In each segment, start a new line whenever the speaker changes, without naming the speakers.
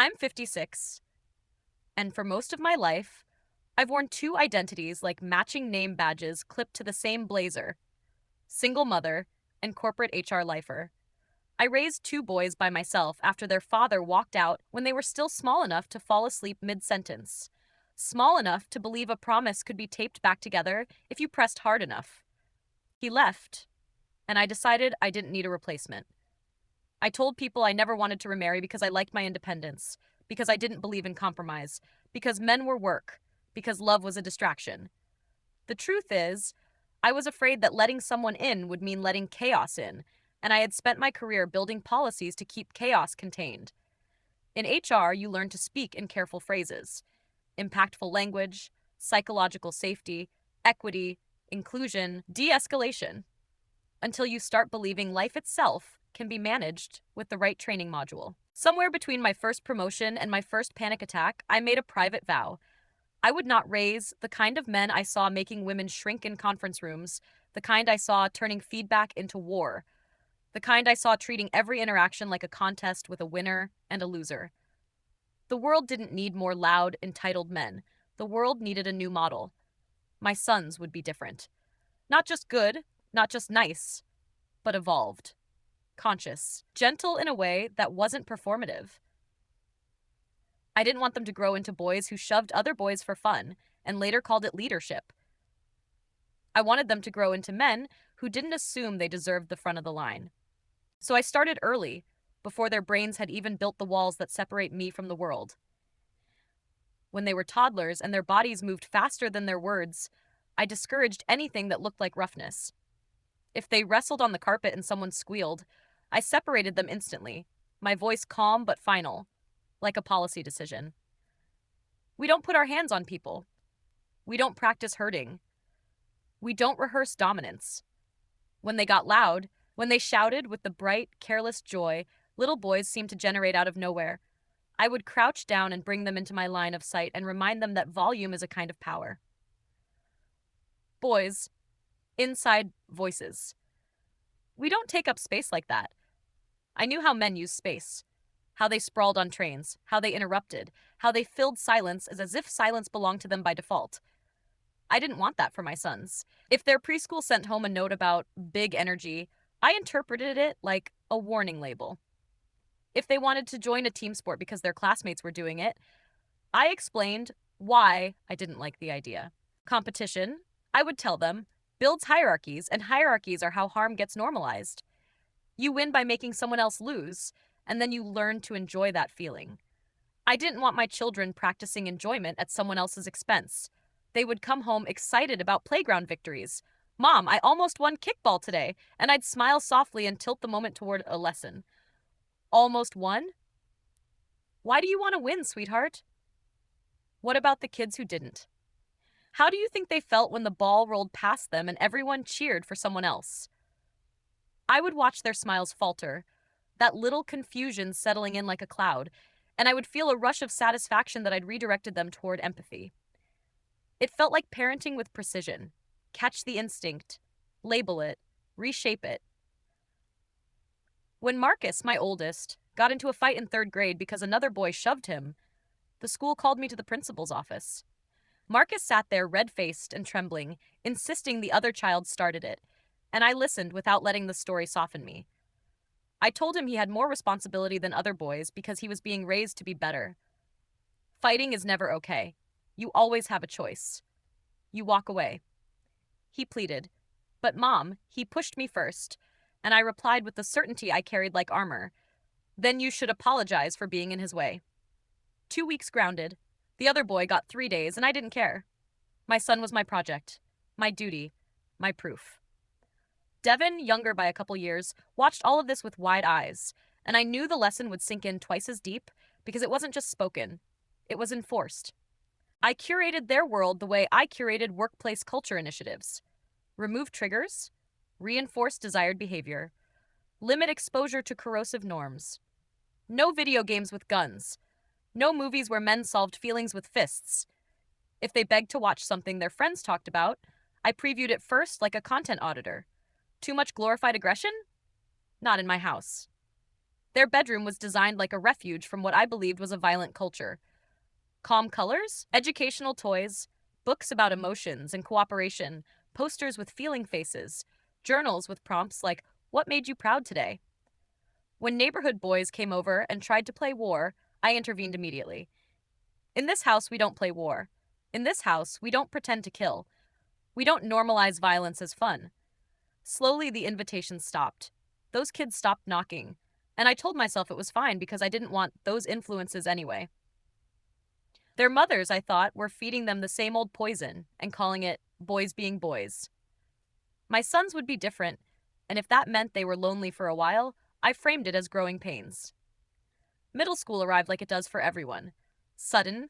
I'm 56, and for most of my life, I've worn two identities like matching name badges clipped to the same blazer: single mother and corporate HR lifer. I raised two boys by myself after their father walked out when they were still small enough to fall asleep mid sentence, small enough to believe a promise could be taped back together if you pressed hard enough. He left, and I decided I didn't need a replacement. I told people I never wanted to remarry because I liked my independence, because I didn't believe in compromise, because men were work, because love was a distraction. The truth is, I was afraid that letting someone in would mean letting chaos in, and I had spent my career building policies to keep chaos contained. In HR, you learn to speak in careful phrases: impactful language, psychological safety, equity, inclusion, de escalation, until you start believing life itself can be managed with the right training module. Somewhere between my first promotion and my first panic attack, I made a private vow. I would not raise the kind of men I saw making women shrink in conference rooms, the kind I saw turning feedback into war, the kind I saw treating every interaction like a contest with a winner and a loser. The world didn't need more loud, entitled men. The world needed a new model. My sons would be different. Not just good, not just nice, but evolved, conscious, gentle in a way that wasn't performative. I didn't want them to grow into boys who shoved other boys for fun and later called it leadership. I wanted them to grow into men who didn't assume they deserved the front of the line. So I started early, before their brains had even built the walls that separate me from the world. When they were toddlers and their bodies moved faster than their words, I discouraged anything that looked like roughness. If they wrestled on the carpet and someone squealed, I separated them instantly, my voice calm but final, like a policy decision. We don't put our hands on people. We don't practice hurting. We don't rehearse dominance. When they got loud, when they shouted with the bright, careless joy little boys seem to generate out of nowhere, I would crouch down and bring them into my line of sight and remind them that volume is a kind of power. Boys, inside voices. We don't take up space like that. I knew how men use space, how they sprawled on trains, how they interrupted, how they filled silence as if silence belonged to them by default. I didn't want that for my sons. If their preschool sent home a note about big energy, I interpreted it like a warning label. If they wanted to join a team sport because their classmates were doing it, I explained why I didn't like the idea. Competition, I would tell them, builds hierarchies, and hierarchies are how harm gets normalized. You win by making someone else lose, and then you learn to enjoy that feeling. I didn't want my children practicing enjoyment at someone else's expense. They would come home excited about playground victories. Mom, I almost won kickball today, and I'd smile softly and tilt the moment toward a lesson. Almost won? Why do you want to win, sweetheart? What about the kids who didn't? How do you think they felt when the ball rolled past them and everyone cheered for someone else? I would watch their smiles falter, that little confusion settling in like a cloud, and I would feel a rush of satisfaction that I'd redirected them toward empathy. It felt like parenting with precision. Catch the instinct, label it, reshape it. When Marcus, my oldest, got into a fight in third grade because another boy shoved him, the school called me to the principal's office. Marcus sat there red-faced and trembling, insisting the other child started it, and I listened without letting the story soften me. I told him he had more responsibility than other boys because he was being raised to be better. Fighting is never okay. You always have a choice. You walk away. He pleaded. But Mom, he pushed me first, and I replied with the certainty I carried like armor. Then you should apologize for being in his way. 2 weeks grounded. The other boy got 3 days, and I didn't care. My son was my project, my duty, my proof. Devin, younger by a couple years, watched all of this with wide eyes, and I knew the lesson would sink in twice as deep because it wasn't just spoken, it was enforced. I curated their world the way I curated workplace culture initiatives. Remove triggers, reinforce desired behavior, limit exposure to corrosive norms. No video games with guns. No movies where men solved feelings with fists. If they begged to watch something their friends talked about, I previewed it first like a content auditor. Too much glorified aggression? Not in my house. Their bedroom was designed like a refuge from what I believed was a violent culture. Calm colors, educational toys, books about emotions and cooperation, posters with feeling faces, journals with prompts like, "What made you proud today?" When neighborhood boys came over and tried to play war, I intervened immediately. "In this house, we don't play war. In this house, we don't pretend to kill. We don't normalize violence as fun." Slowly, the invitations stopped. Those kids stopped knocking. And I told myself it was fine because I didn't want those influences anyway. Their mothers, I thought, were feeding them the same old poison and calling it boys being boys. My sons would be different, and if that meant they were lonely for a while, I framed it as growing pains. Middle school arrived like it does for everyone. Sudden,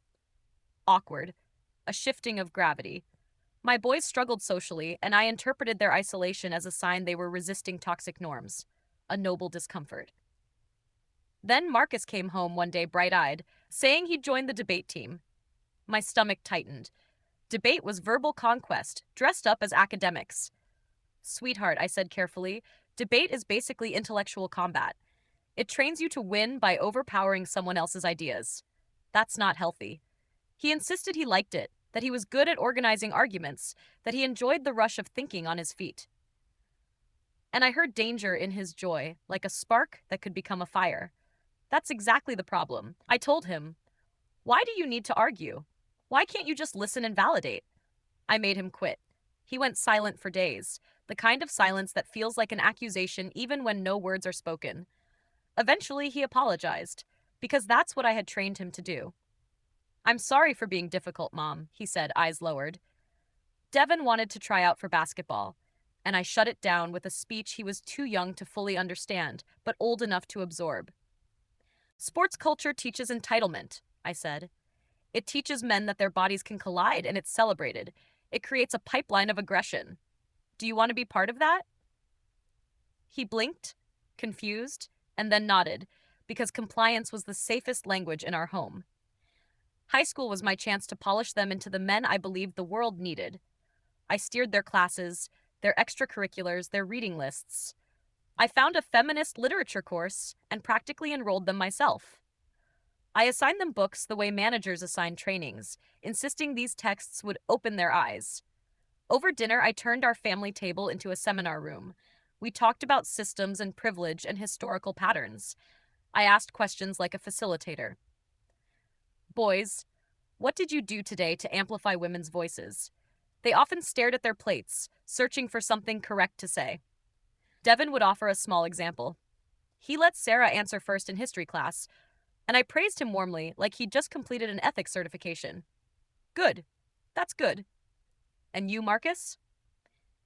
awkward, a shifting of gravity. My boys struggled socially, and I interpreted their isolation as a sign they were resisting toxic norms, a noble discomfort. Then Marcus came home one day bright-eyed, saying he'd joined the debate team. My stomach tightened. Debate was verbal conquest, dressed up as academics. "Sweetheart," I said carefully, "debate is basically intellectual combat. It trains you to win by overpowering someone else's ideas. That's not healthy." He insisted he liked it, that he was good at organizing arguments, that he enjoyed the rush of thinking on his feet. And I heard danger in his joy, like a spark that could become a fire. That's exactly the problem. I told him, "Why do you need to argue? Why can't you just listen and validate?" I made him quit. He went silent for days, the kind of silence that feels like an accusation even when no words are spoken. Eventually, he apologized, because that's what I had trained him to do. "I'm sorry for being difficult, Mom," he said, eyes lowered. Devin wanted to try out for basketball, and I shut it down with a speech he was too young to fully understand, but old enough to absorb. "Sports culture teaches entitlement," I said. "It teaches men that their bodies can collide and it's celebrated. It creates a pipeline of aggression. Do you want to be part of that?" He blinked, confused, and then nodded, because compliance was the safest language in our home. High school was my chance to polish them into the men I believed the world needed. I steered their classes, their extracurriculars, their reading lists. I found a feminist literature course and practically enrolled them myself. I assigned them books the way managers assign trainings, insisting these texts would open their eyes. Over dinner, I turned our family table into a seminar room. We talked about systems and privilege and historical patterns. I asked questions like a facilitator. "Boys, what did you do today to amplify women's voices?" They often stared at their plates, searching for something correct to say. Devin would offer a small example. He let Sarah answer first in history class, and I praised him warmly like he'd just completed an ethics certification. "Good. That's good. And you, Marcus?"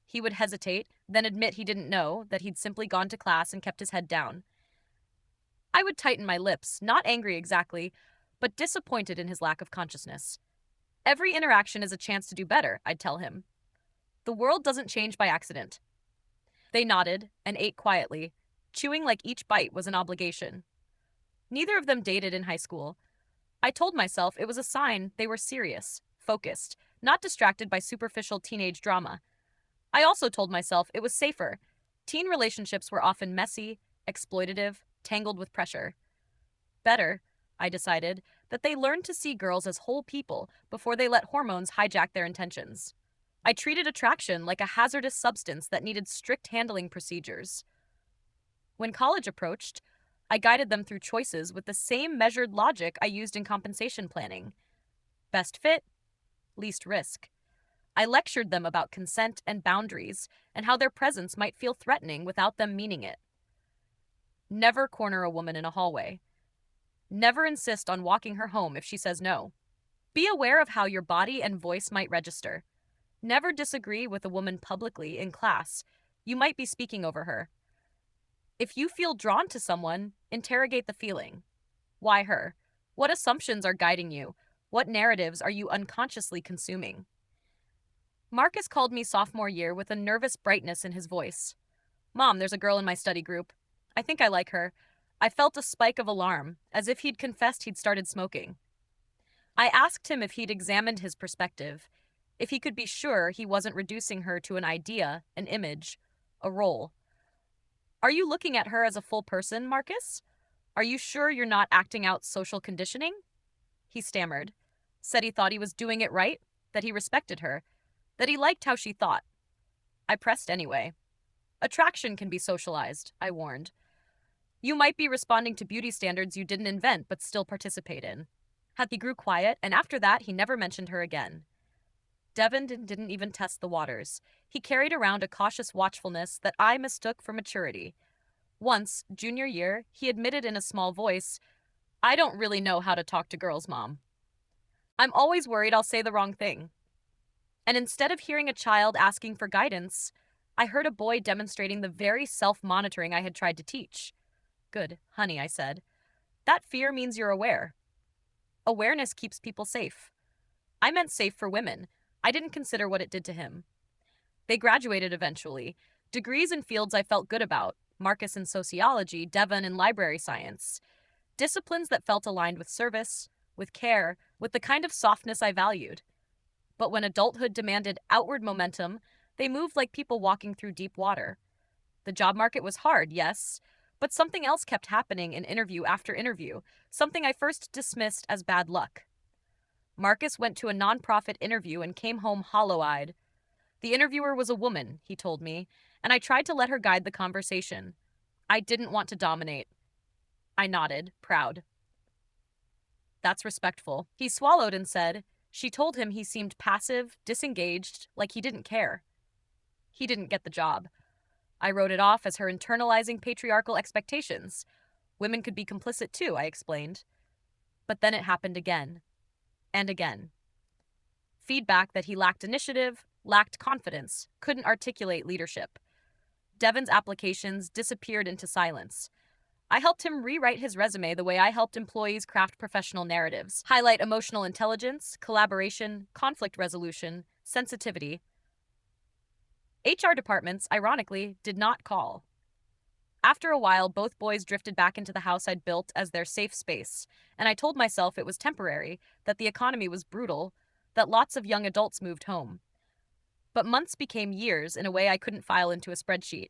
He would hesitate, then admit he didn't know, that he'd simply gone to class and kept his head down. I would tighten my lips, not angry exactly, but disappointed in his lack of consciousness. "Every interaction is a chance to do better," I'd tell him. "The world doesn't change by accident." They nodded and ate quietly, chewing like each bite was an obligation. Neither of them dated in high school. I told myself it was a sign they were serious, focused, not distracted by superficial teenage drama. I also told myself it was safer. Teen relationships were often messy, exploitative, tangled with pressure. Better, I decided, that they learned to see girls as whole people before they let hormones hijack their intentions. I treated attraction like a hazardous substance that needed strict handling procedures. When college approached, I guided them through choices with the same measured logic I used in compensation planning. Best fit, least risk. I lectured them about consent and boundaries and how their presence might feel threatening without them meaning it. Never corner a woman in a hallway. Never insist on walking her home if she says no. Be aware of how your body and voice might register. Never disagree with a woman publicly in class. You might be speaking over her. If you feel drawn to someone, interrogate the feeling. Why her? What assumptions are guiding you? What narratives are you unconsciously consuming? Marcus called me sophomore year with a nervous brightness in his voice. "Mom, there's a girl in my study group. I think I like her." I felt a spike of alarm, as if he'd confessed he'd started smoking. I asked him if he'd examined his perspective, if he could be sure he wasn't reducing her to an idea, an image, a role. "Are you looking at her as a full person, Marcus? Are you sure you're not acting out social conditioning? He stammered, said he thought he was doing it right, that he respected her, that he liked how she thought. I pressed anyway. Attraction can be socialized, I warned. You might be responding to beauty standards you didn't invent but still participate in. He grew quiet, and after that, he never mentioned her again. Devon didn't even test the waters. He carried around a cautious watchfulness that I mistook for maturity. Once, junior year, he admitted in a small voice, I don't really know how to talk to girls, Mom. I'm always worried I'll say the wrong thing. And instead of hearing a child asking for guidance, I heard a boy demonstrating the very self-monitoring I had tried to teach. Good, honey, I said. That fear means you're aware. Awareness keeps people safe. I meant safe for women. I didn't consider what it did to him. They graduated eventually. Degrees in fields I felt good about. Marcus in sociology, Devon in library science. Disciplines that felt aligned with service, with care, with the kind of softness I valued. But when adulthood demanded outward momentum, they moved like people walking through deep water. The job market was hard, yes, but something else kept happening in interview after interview, something I first dismissed as bad luck. Marcus went to a nonprofit interview and came home hollow-eyed. The interviewer was a woman, he told me, and I tried to let her guide the conversation. I didn't want to dominate. I nodded, proud. That's respectful. He swallowed and said, she told him he seemed passive, disengaged, like he didn't care. He didn't get the job. I wrote it off as her internalizing patriarchal expectations. Women could be complicit too, I explained. But then it happened again. And again. Feedback that he lacked initiative, lacked confidence, couldn't articulate leadership. Devon's applications disappeared into silence. I helped him rewrite his resume the way I helped employees craft professional narratives, highlight emotional intelligence, collaboration, conflict resolution, sensitivity. HR departments, ironically, did not call. After a while, both boys drifted back into the house I'd built as their safe space, and I told myself it was temporary, that the economy was brutal, that lots of young adults moved home. But months became years in a way I couldn't file into a spreadsheet.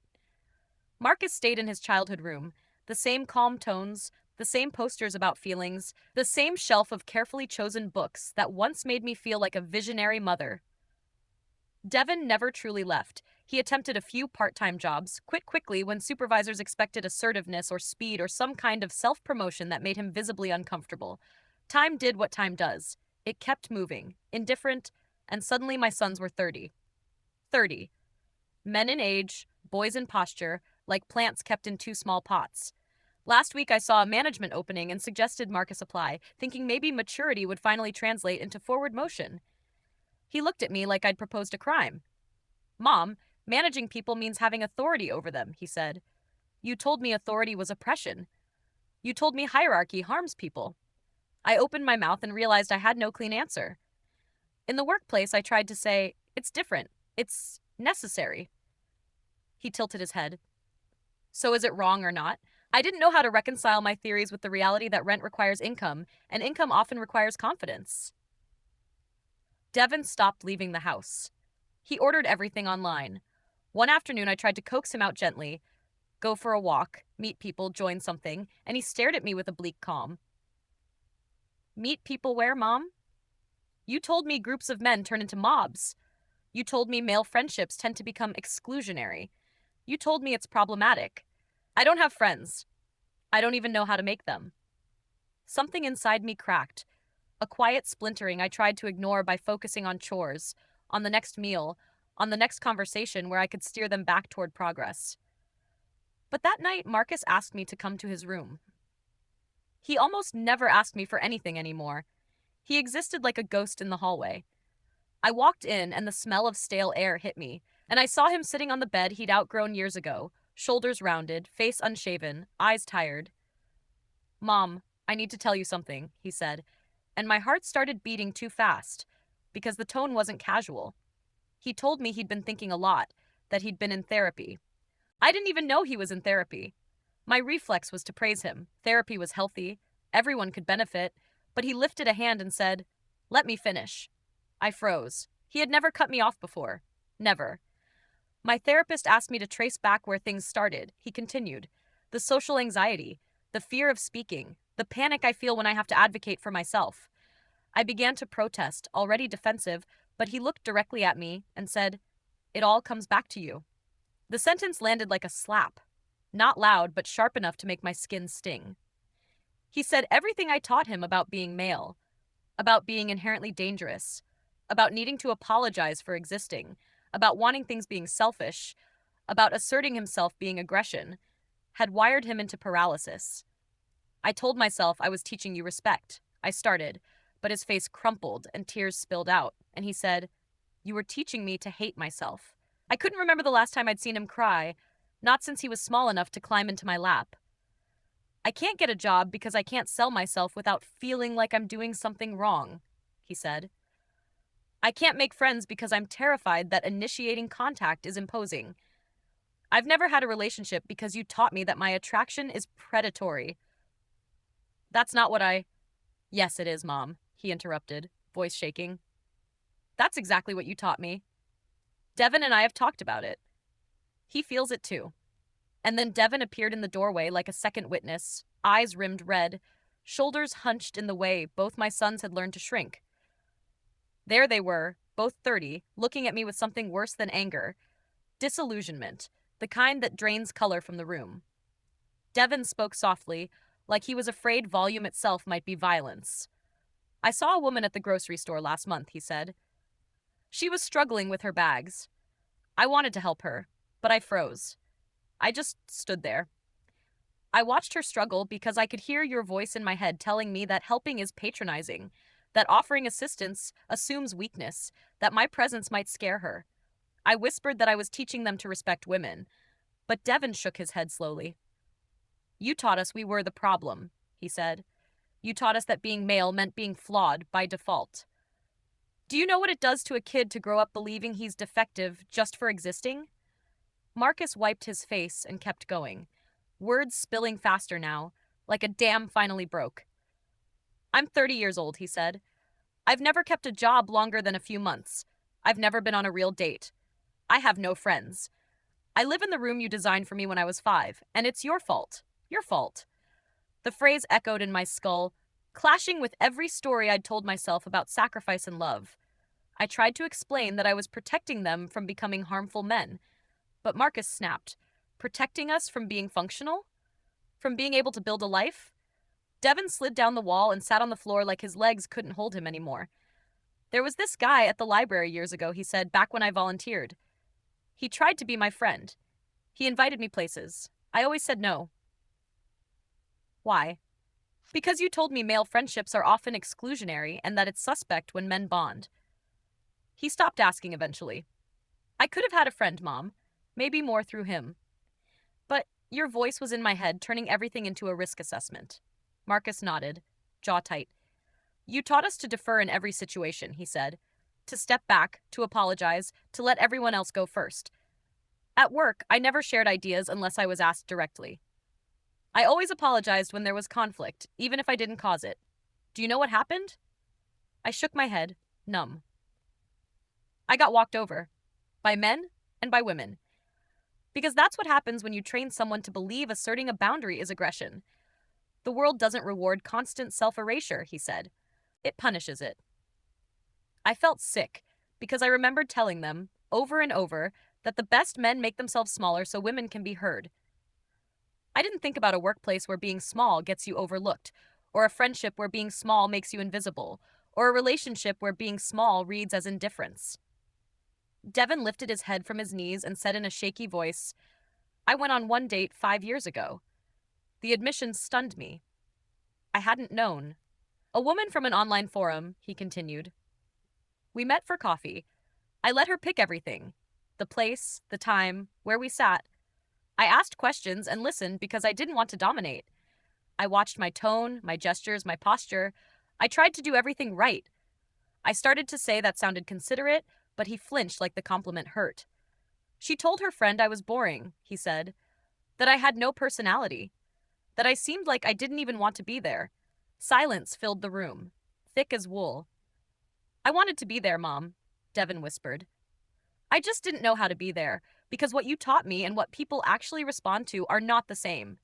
Marcus stayed in his childhood room, the same calm tones, the same posters about feelings, the same shelf of carefully chosen books that once made me feel like a visionary mother. Devon never truly left. He attempted a few part-time jobs, quit quickly when supervisors expected assertiveness or speed or some kind of self-promotion that made him visibly uncomfortable. Time did what time does. It kept moving, indifferent, and suddenly my sons were 30. 30. Men in age, boys in posture, like plants kept in too small pots. Last week I saw a management opening and suggested Marcus apply, thinking maybe maturity would finally translate into forward motion. He looked at me like I'd proposed a crime. Mom, managing people means having authority over them, he said. You told me authority was oppression. You told me hierarchy harms people. I opened my mouth and realized I had no clean answer. In the workplace, I tried to say, it's different. It's necessary. He tilted his head. So is it wrong or not? I didn't know how to reconcile my theories with the reality that rent requires income, and income often requires confidence. Devon stopped leaving the house. He ordered everything online. One afternoon, I tried to coax him out gently, go for a walk, meet people, join something, and he stared at me with a bleak calm. Meet people where, Mom? You told me groups of men turn into mobs. You told me male friendships tend to become exclusionary. You told me it's problematic. I don't have friends. I don't even know how to make them. Something inside me cracked. A quiet splintering I tried to ignore by focusing on chores, on the next meal, on the next conversation where I could steer them back toward progress. But that night, Marcus asked me to come to his room. He almost never asked me for anything anymore. He existed like a ghost in the hallway. I walked in and the smell of stale air hit me, and I saw him sitting on the bed he'd outgrown years ago, shoulders rounded, face unshaven, eyes tired. Mom, I need to tell you something, he said, and my heart started beating too fast, because the tone wasn't casual. He told me he'd been thinking a lot, that he'd been in therapy. I didn't even know he was in therapy. My reflex was to praise him. Therapy was healthy. Everyone could benefit. But he lifted a hand and said, "Let me finish." I froze. He had never cut me off before. Never. My therapist asked me to trace back where things started. He continued. The social anxiety. the fear of speaking, the panic I feel when I have to advocate for myself. I began to protest, already defensive, but he looked directly at me and said, "It all comes back to you." The sentence landed like a slap, not loud, but sharp enough to make my skin sting. He said everything I taught him about being male, about being inherently dangerous, about needing to apologize for existing, about wanting things being selfish, about asserting himself being aggression, had wired him into paralysis. I told myself I was teaching you respect. I started, but his face crumpled and tears spilled out, and he said, "You were teaching me to hate myself." I couldn't remember the last time I'd seen him cry, not since he was small enough to climb into my lap. "I can't get a job because I can't sell myself without feeling like I'm doing something wrong," he said. "I can't make friends because I'm terrified that initiating contact is imposing. I've never had a relationship because you taught me that my attraction is predatory." That's not what I. "Yes, it is, Mom," he interrupted, voice shaking. "That's exactly what you taught me. Devin and I have talked about it. He feels it too." And then Devin appeared in the doorway like a second witness, eyes rimmed red, shoulders hunched in the way both my sons had learned to shrink. There they were, both 30, looking at me with something worse than anger. Disillusionment, the kind that drains color from the room. Devin spoke softly, like he was afraid volume itself might be violence. "I saw a woman at the grocery store last month," he said. "She was struggling with her bags. I wanted to help her, but I froze. I just stood there. I watched her struggle because I could hear your voice in my head telling me that helping is patronizing, that offering assistance assumes weakness, that my presence might scare her. I whispered that I was teaching them to respect women, but Devin shook his head slowly. "You taught us we were the problem," he said. "You taught us that being male meant being flawed by default. Do you know what it does to a kid to grow up believing he's defective just for existing?" Marcus wiped his face and kept going, words spilling faster now, like a dam finally broke. "I'm 30 years old," he said. "I've never kept a job longer than a few months. I've never been on a real date. I have no friends. I live in the room you designed for me when I was 5, and it's your fault. Your fault." The phrase echoed in my skull, clashing with every story I'd told myself about sacrifice and love. I tried to explain that I was protecting them from becoming harmful men, but Marcus snapped. Protecting us from being functional? From being able to build a life? Devin slid down the wall and sat on the floor like his legs couldn't hold him anymore. "There was this guy at the library years ago," he said, "back when I volunteered. He tried to be my friend. He invited me places. I always said no." "Why?" "Because you told me male friendships are often exclusionary and that it's suspect when men bond." He stopped asking eventually. "I could have had a friend, Mom. Maybe more through him. But your voice was in my head, turning everything into a risk assessment." Marcus nodded, jaw tight. "You taught us to defer in every situation," he said. "To step back, to apologize, to let everyone else go first. At work, I never shared ideas unless I was asked directly. I always apologized when there was conflict, even if I didn't cause it. Do you know what happened?" I shook my head, numb. "I got walked over. By men and by women. Because that's what happens when you train someone to believe asserting a boundary is aggression. The world doesn't reward constant self-erasure," he said. "It punishes it." I felt sick, because I remembered telling them, over and over, that the best men make themselves smaller so women can be heard. I didn't think about a workplace where being small gets you overlooked, or a friendship where being small makes you invisible, or a relationship where being small reads as indifference. Devin lifted his head from his knees and said in a shaky voice, "I went on one date 5 years ago. The admission stunned me. I hadn't known. A woman from an online forum," he continued. "We met for coffee. I let her pick everything. The place, the time, where we sat. I asked questions and listened because I didn't want to dominate. I watched my tone, my gestures, my posture. I tried to do everything right. I started to say that sounded considerate, but he flinched like the compliment hurt. She told her friend I was boring," he said, "that I had no personality, that I seemed like I didn't even want to be there." Silence filled the room, thick as wool. "I wanted to be there, Mom," Devin whispered. "I just didn't know how to be there, because what you taught me and what people actually respond to are not the same.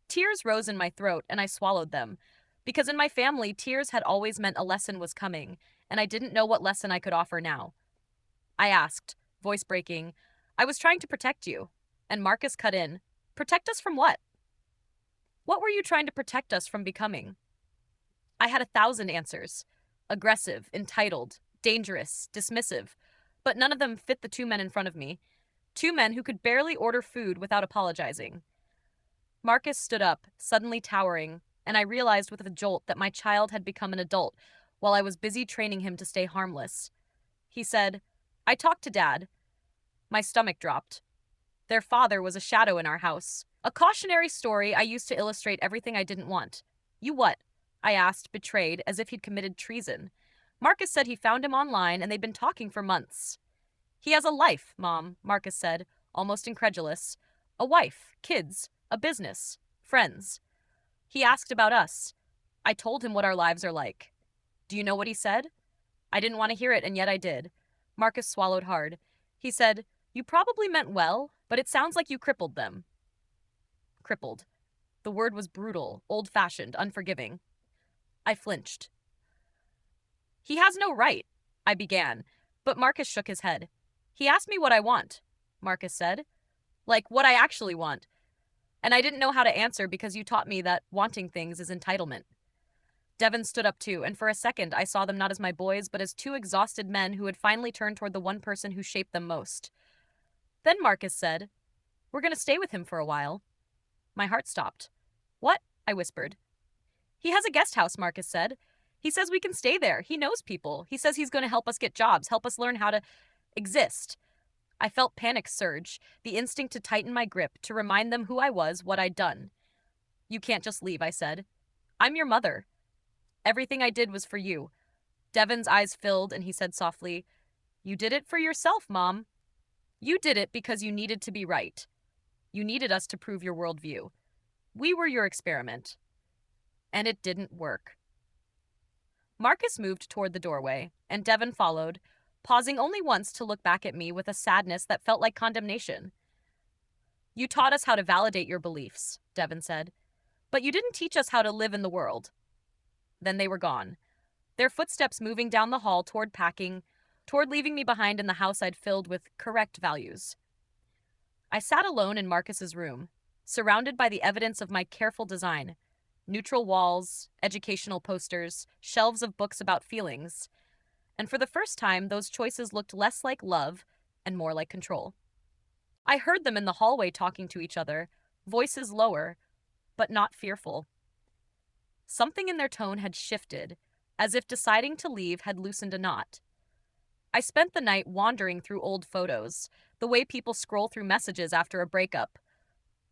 Tears rose in my throat, and I swallowed them. Because in my family, tears had always meant a lesson was coming, and I didn't know what lesson I could offer now. I asked, voice breaking, I was trying to protect you. And Marcus cut in. Protect us from what? What were you trying to protect us from becoming? I had 1,000 answers. Aggressive, entitled, dangerous, dismissive. But none of them fit the two men in front of me. Two men who could barely order food without apologizing. Marcus stood up, suddenly towering, and I realized with a jolt that my child had become an adult while I was busy training him to stay harmless. He said, I talked to Dad. My stomach dropped. Their father was a shadow in our house. A cautionary story I used to illustrate everything I didn't want. You what? I asked, betrayed, as if he'd committed treason. Marcus said he found him online and they'd been talking for months. He has a life, Mom, Marcus said, almost incredulous. A wife, kids, a business, friends. He asked about us. I told him what our lives are like. Do you know what he said? I didn't want to hear it, and yet I did. Marcus swallowed hard. He said, You probably meant well, but it sounds like you crippled them. Crippled. The word was brutal, old-fashioned, unforgiving. I flinched. He has no right, I began, but Marcus shook his head. He asked me what I want, Marcus said. Like, what I actually want. And I didn't know how to answer because you taught me that wanting things is entitlement. Devon stood up too, and for a second I saw them not as my boys, but as two exhausted men who had finally turned toward the one person who shaped them most. Then Marcus said, We're going to stay with him for a while. My heart stopped. What? I whispered. He has a guest house, Marcus said. He says we can stay there. He knows people. He says he's going to help us get jobs, help us learn how to exist. I felt panic surge, the instinct to tighten my grip, to remind them who I was, what I'd done. You can't just leave, I said. I'm your mother. Everything I did was for you. Devon's eyes filled, and he said softly, You did it for yourself, Mom. You did it because you needed to be right. You needed us to prove your worldview. We were your experiment. And it didn't work. Marcus moved toward the doorway, and Devon followed, pausing only once to look back at me with a sadness that felt like condemnation. You taught us how to validate your beliefs, Devon said, but you didn't teach us how to live in the world. Then they were gone, their footsteps moving down the hall toward packing, toward leaving me behind in the house I'd filled with correct values. I sat alone in Marcus's room, surrounded by the evidence of my careful design. Neutral walls, educational posters, shelves of books about feelings. And for the first time, those choices looked less like love and more like control. I heard them in the hallway talking to each other, voices lower, but not fearful. Something in their tone had shifted, as if deciding to leave had loosened a knot. I spent the night wandering through old photos, the way people scroll through messages after a breakup.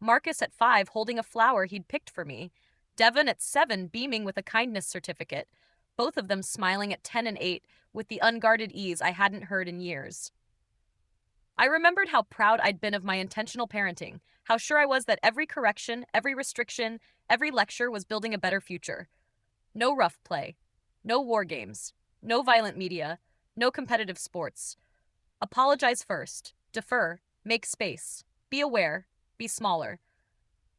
Marcus at 5 holding a flower he'd picked for me, Devon at 7 beaming with a kindness certificate, both of them smiling at 10 and 8 with the unguarded ease I hadn't heard in years. I remembered how proud I'd been of my intentional parenting, how sure I was that every correction, every restriction, every lecture was building a better future. No rough play, no war games, no violent media, no competitive sports. Apologize first, defer, make space, be aware, be smaller.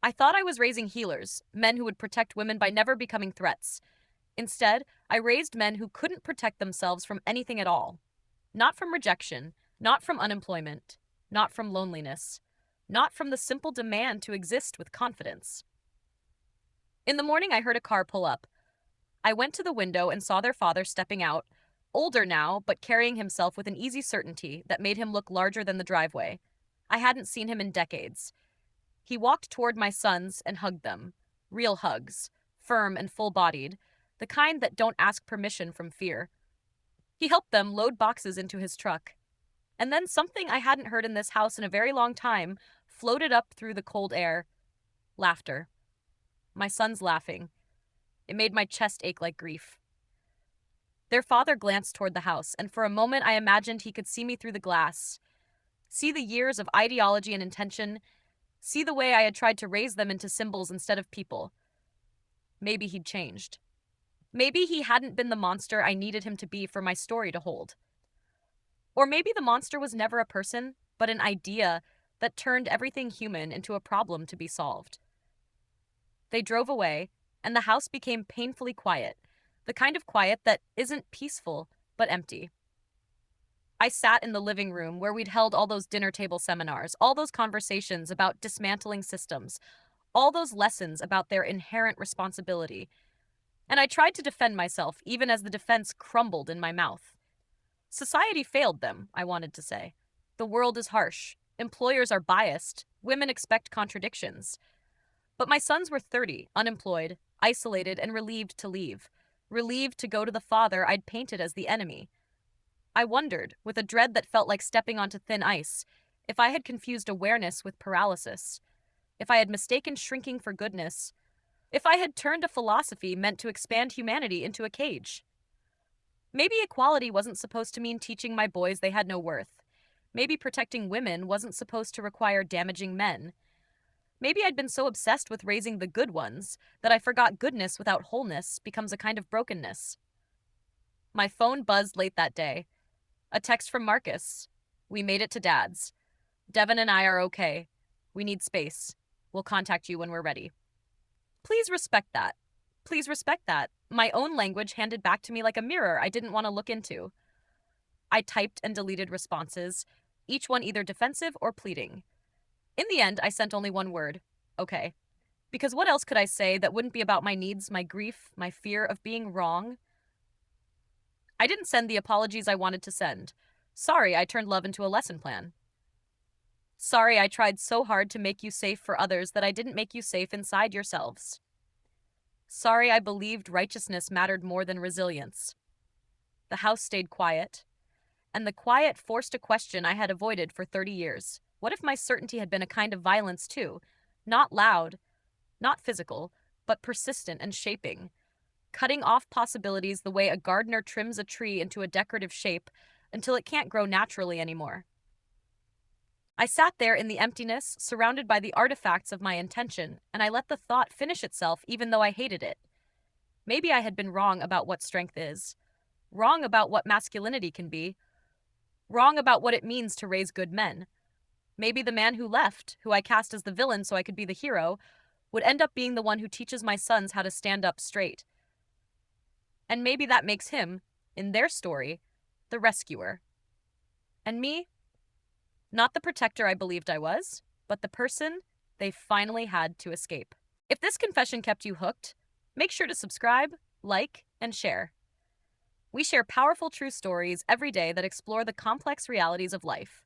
I thought I was raising healers, men who would protect women by never becoming threats. Instead, I raised men who couldn't protect themselves from anything at all. Not from rejection, not from unemployment, not from loneliness, not from the simple demand to exist with confidence. In the morning, I heard a car pull up. I went to the window and saw their father stepping out, older now, but carrying himself with an easy certainty that made him look larger than the driveway. I hadn't seen him in decades. He walked toward my sons and hugged them. Real hugs, firm and full-bodied, the kind that don't ask permission from fear. He helped them load boxes into his truck. And then something I hadn't heard in this house in a very long time floated up through the cold air. Laughter. My sons laughing. It made my chest ache like grief. Their father glanced toward the house, and for a moment I imagined he could see me through the glass, see the years of ideology and intention, see the way I had tried to raise them into symbols instead of people. Maybe he'd changed. Maybe he hadn't been the monster I needed him to be for my story to hold. Or maybe the monster was never a person, but an idea that turned everything human into a problem to be solved. They drove away, and the house became painfully quiet, the kind of quiet that isn't peaceful, but empty. I sat in the living room where we'd held all those dinner table seminars, all those conversations about dismantling systems, all those lessons about their inherent responsibility, and I tried to defend myself even as the defense crumbled in my mouth. Society failed them, I wanted to say. The world is harsh. Employers are biased. Women expect contradictions. But my sons were 30, unemployed, isolated, and relieved to leave. Relieved to go to the father I'd painted as the enemy. I wondered, with a dread that felt like stepping onto thin ice, if I had confused awareness with paralysis, if I had mistaken shrinking for goodness, if I had turned a philosophy meant to expand humanity into a cage. Maybe equality wasn't supposed to mean teaching my boys they had no worth. Maybe protecting women wasn't supposed to require damaging men. Maybe I'd been so obsessed with raising the good ones that I forgot goodness without wholeness becomes a kind of brokenness. My phone buzzed late that day. A text from Marcus. We made it to Dad's. Devin and I are okay. We need space. We'll contact you when we're ready. Please respect that. Please respect that. My own language handed back to me like a mirror I didn't want to look into. I typed and deleted responses, each one either defensive or pleading. In the end, I sent only one word. Okay. Because what else could I say that wouldn't be about my needs, my grief, my fear of being wrong? I didn't send the apologies I wanted to send. Sorry I turned love into a lesson plan. Sorry I tried so hard to make you safe for others that I didn't make you safe inside yourselves. Sorry I believed righteousness mattered more than resilience. The house stayed quiet, and the quiet forced a question I had avoided for 30 years. What if my certainty had been a kind of violence too? Not loud, not physical, but persistent and shaping, cutting off possibilities the way a gardener trims a tree into a decorative shape until it can't grow naturally anymore. I sat there in the emptiness, surrounded by the artifacts of my intention, and I let the thought finish itself even though I hated it. Maybe I had been wrong about what strength is, wrong about what masculinity can be, wrong about what it means to raise good men. Maybe the man who left, who I cast as the villain so I could be the hero, would end up being the one who teaches my sons how to stand up straight. And maybe that makes him, in their story, the rescuer. And me? Not the protector I believed I was, but the person they finally had to escape. If this confession kept you hooked, make sure to subscribe, like, and share. We share powerful true stories every day that explore the complex realities of life.